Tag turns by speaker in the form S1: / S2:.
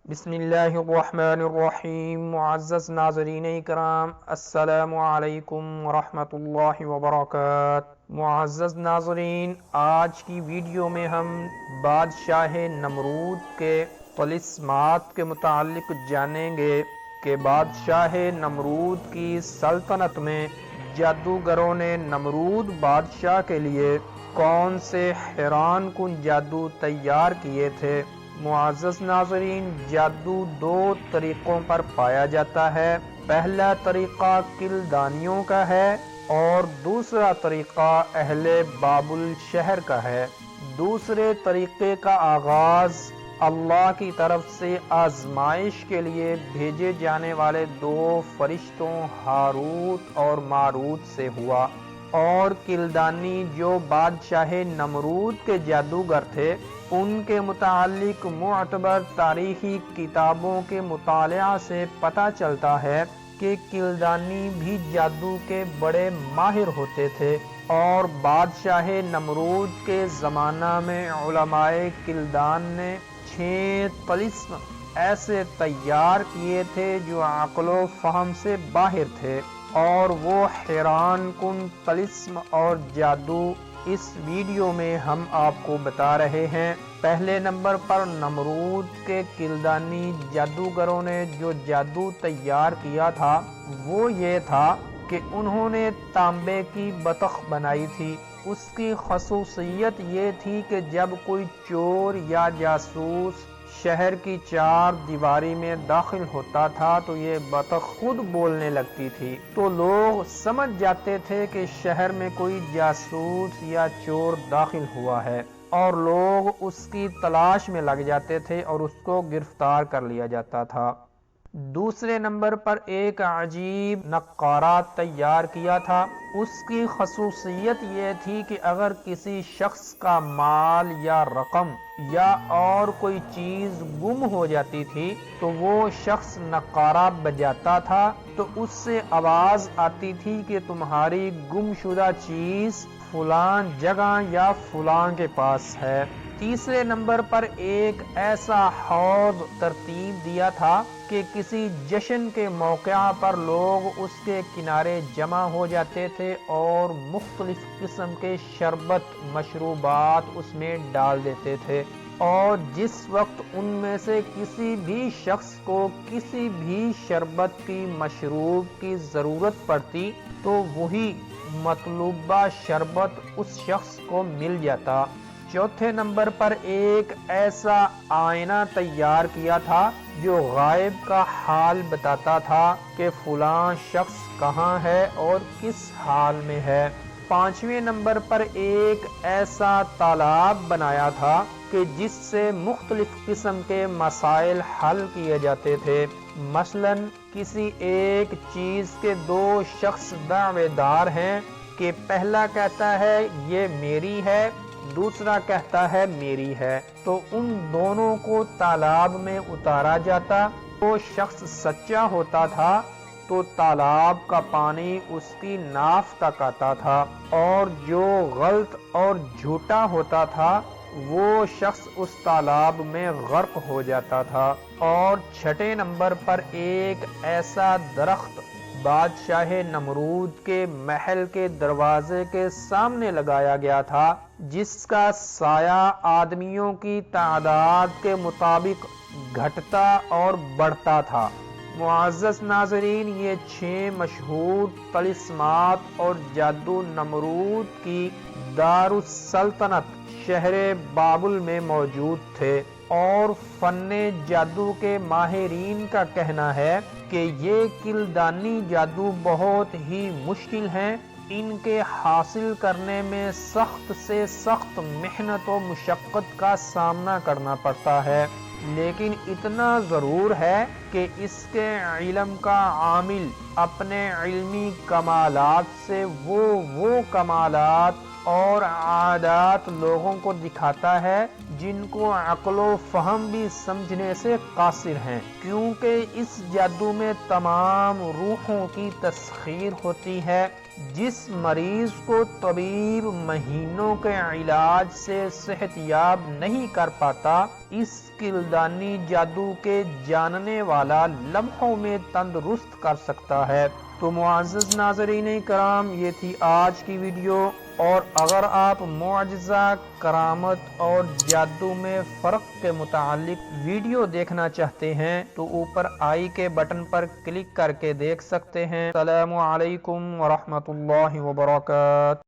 S1: بسم اللہ الرحمن الرحیم۔ معزز ناظرین اکرام، السلام علیکم ورحمۃ اللہ وبرکاتہ۔ معزز ناظرین، آج کی ویڈیو میں ہم بادشاہ نمرود کے طلسمات کے متعلق جانیں گے کہ بادشاہ نمرود کی سلطنت میں جادوگروں نے نمرود بادشاہ کے لیے کون سے حیران کن جادو تیار کیے تھے۔ معزز ناظرین، جادو دو طریقوں پر پایا جاتا ہے۔ پہلا طریقہ کلدانیوں کا ہے اور دوسرا طریقہ اہل بابل شہر کا ہے۔ دوسرے طریقے کا آغاز اللہ کی طرف سے آزمائش کے لیے بھیجے جانے والے دو فرشتوں ہاروت اور ماروت سے ہوا، اور کلدانی جو بادشاہ نمرود کے جادوگر تھے ان کے متعلق معتبر تاریخی کتابوں کے مطالعہ سے پتہ چلتا ہے کہ کلدانی بھی جادو کے بڑے ماہر ہوتے تھے، اور بادشاہ نمرود کے زمانہ میں علماء کلدان نے 6 طلسم ایسے تیار کیے تھے جو عقل و فہم سے باہر تھے، اور وہ حیران کن طلسم اور جادو اس ویڈیو میں ہم آپ کو بتا رہے ہیں۔ پہلے نمبر پر نمرود کے کلدانی جادوگروں نے جو جادو تیار کیا تھا وہ یہ تھا کہ انہوں نے تانبے کی بطخ بنائی تھی۔ اس کی خصوصیت یہ تھی کہ جب کوئی چور یا جاسوس شہر کی 4 دیواری میں داخل ہوتا تھا تو یہ بطخ خود بولنے لگتی تھی، تو لوگ سمجھ جاتے تھے کہ شہر میں کوئی جاسوس یا چور داخل ہوا ہے، اور لوگ اس کی تلاش میں لگ جاتے تھے اور اس کو گرفتار کر لیا جاتا تھا۔ دوسرے نمبر پر ایک عجیب نقارہ تیار کیا تھا۔ اس کی خصوصیت یہ تھی کہ اگر کسی شخص کا مال یا رقم یا اور کوئی چیز گم ہو جاتی تھی تو وہ شخص نقارہ بجاتا تھا تو اس سے آواز آتی تھی کہ تمہاری گم شدہ چیز فلاں جگہ یا فلاں کے پاس ہے۔ تیسرے نمبر پر ایک ایسا حوض ترتیب دیا تھا کہ کسی جشن کے موقع پر لوگ اس کے کنارے جمع ہو جاتے تھے اور مختلف قسم کے شربت مشروبات اس میں ڈال دیتے تھے، اور جس وقت ان میں سے کسی بھی شخص کو کسی بھی شربت کی مشروب کی ضرورت پڑتی تو وہی مطلوبہ شربت اس شخص کو مل جاتا۔ چوتھے نمبر پر ایک ایسا آئینہ تیار کیا تھا جو غائب کا حال بتاتا تھا کہ فلاں شخص کہاں ہے اور کس حال میں ہے۔ پانچویں نمبر پر ایک ایسا تالاب بنایا تھا کہ جس سے مختلف قسم کے مسائل حل کیے جاتے تھے۔ مثلا کسی ایک چیز کے 2 شخص دعوے دار ہیں کہ پہلا کہتا ہے یہ میری ہے، دوسرا کہتا ہے میری ہے، تو ان دونوں کو تالاب میں اتارا جاتا۔ وہ شخص سچا ہوتا تھا تو تالاب کا پانی اس کی ناف تک آتا تھا، اور جو غلط اور جھوٹا ہوتا تھا وہ شخص اس تالاب میں غرق ہو جاتا تھا۔ اور چھٹے نمبر پر ایک ایسا درخت بادشاہ نمرود کے محل کے دروازے کے سامنے لگایا گیا تھا جس کا سایہ آدمیوں کی تعداد کے مطابق گھٹتا اور بڑھتا تھا۔ معزز ناظرین، یہ 6 مشہور طلسمات اور جادو نمرود کی دارالسلطنت شہر بابل میں موجود تھے، اور فن جادو کے ماہرین کا کہنا ہے کہ یہ کلدانی جادو بہت ہی مشکل ہیں، ان کے حاصل کرنے میں سخت سے سخت محنت و مشقت کا سامنا کرنا پڑتا ہے، لیکن اتنا ضرور ہے کہ اس کے علم کا عامل اپنے علمی کمالات سے وہ کمالات اور عادات لوگوں کو دکھاتا ہے جن کو عقل و فہم بھی سمجھنے سے قاصر ہیں، کیونکہ اس جادو میں تمام روحوں کی تسخیر ہوتی ہے۔ جس مریض کو طبیب مہینوں کے علاج سے صحت یاب نہیں کر پاتا، اس کلدانی جادو کے جاننے والا لمحوں میں تندرست کر سکتا ہے۔ تو معزز ناظرین کرام، یہ تھی آج کی ویڈیو، اور اگر آپ معجزہ، کرامت اور جادو میں فرق کے متعلق ویڈیو دیکھنا چاہتے ہیں تو اوپر آئی کے بٹن پر کلک کر کے دیکھ سکتے ہیں۔ السلام علیکم ورحمۃ اللہ وبرکاتہ۔